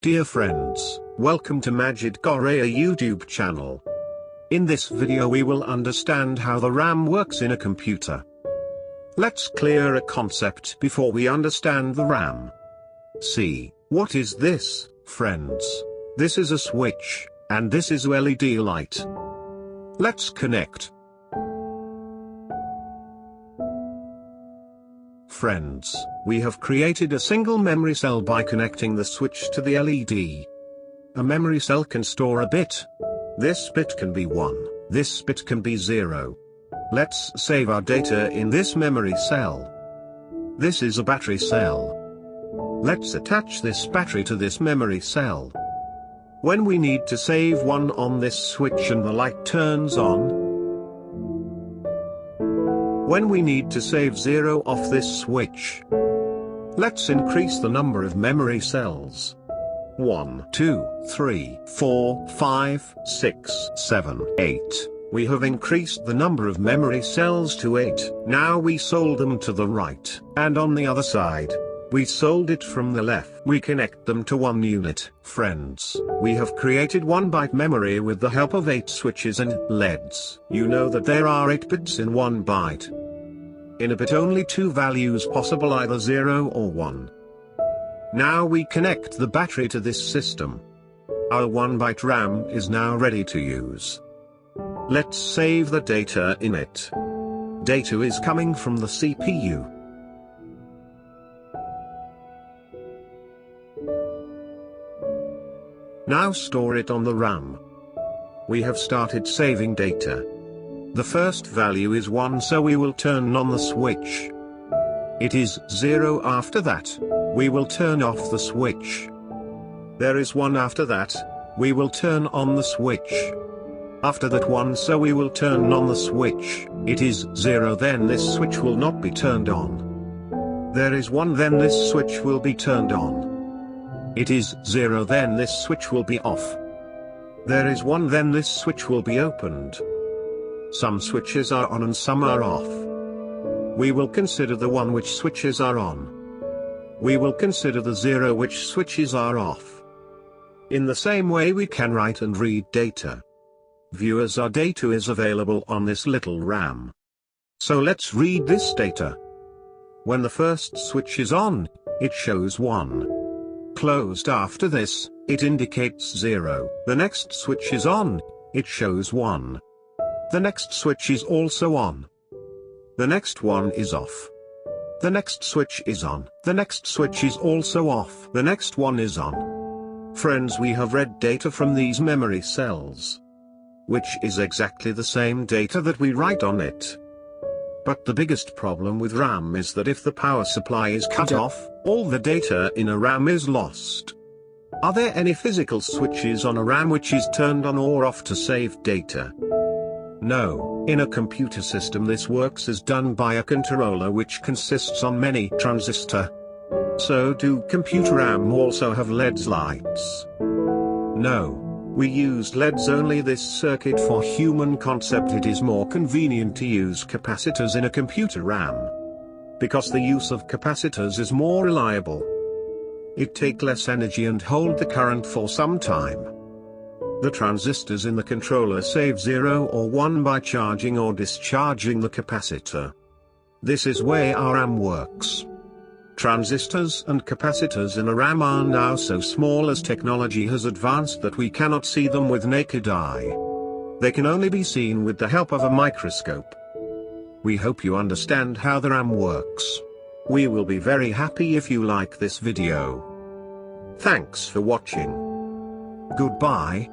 Dear friends, welcome to Majid Gorea YouTube channel. In this video we will understand how the RAM works in a computer. Let's clear a concept before we understand the RAM. See, what is this, friends? This is a switch, and this is a LED light. Let's connect. Friends, we have created a single memory cell by connecting the switch to the LED. A memory cell can store a bit. This bit can be 1, this bit can be 0. Let's save our data in this memory cell. This is a battery cell. Let's attach this battery to this memory cell. When we need to save 1 on this switch and the light turns on. When we need to save 0 off this switch. Let's increase the number of memory cells. 1, 2, 3, 4, 5, 6, 7, 8. We have increased the number of memory cells to 8. Now we sold them to the right, and on the other side, we sold it from the left. We connect them to 1 unit. Friends, we have created 1 byte memory with the help of 8 switches and LEDs. You know that there are 8 bits in 1 byte. In a bit only 2 values possible, either 0 or 1. Now we connect the battery to this system. Our 1 byte RAM is now ready to use. Let's save the data in it. Data is coming from the CPU. Now store it on the RAM. We have started saving data. The first value is 1, so we will turn on the switch. It is 0 after that. We will turn off the switch. There is 1 after that. We will turn on the switch. After that 1, so we will turn on the switch. It is 0, then this switch will not be turned on. There is 1, then this switch will be turned on. It is 0, then this switch will be off. There is 1, then this switch will be opened. Some switches are on and some are off. We will consider the 1 which switches are on. We will consider the 0 which switches are off. In the same way we can write and read data. Viewers, our data is available on this little RAM. So let's read this data. When the first switch is on, it shows 1. Closed after this, it indicates 0. The next switch is on, it shows 1. The next switch is also on. The next one is off. The next switch is on. The next switch is also off. The next one is on. Friends, we have read data from these memory cells, which is exactly the same data that we write on it. But the biggest problem with RAM is that if the power supply is cut off, all the data in a RAM is lost. Are there any physical switches on a RAM which is turned on or off to save data? No, in a computer system this works as done by a controller which consists on many transistors. So do computer RAM also have LEDs lights? No, we used LEDs only. This circuit for human concept, it is more convenient to use capacitors in a computer RAM. Because the use of capacitors is more reliable. It take less energy and hold the current for some time. The transistors in the controller save 0 or 1 by charging or discharging the capacitor. This is way our RAM works. Transistors and capacitors in a RAM are now so small as technology has advanced that we cannot see them with naked eye. They can only be seen with the help of a microscope. We hope you understand how the RAM works. We will be very happy if you like this video. Thanks for watching. Goodbye.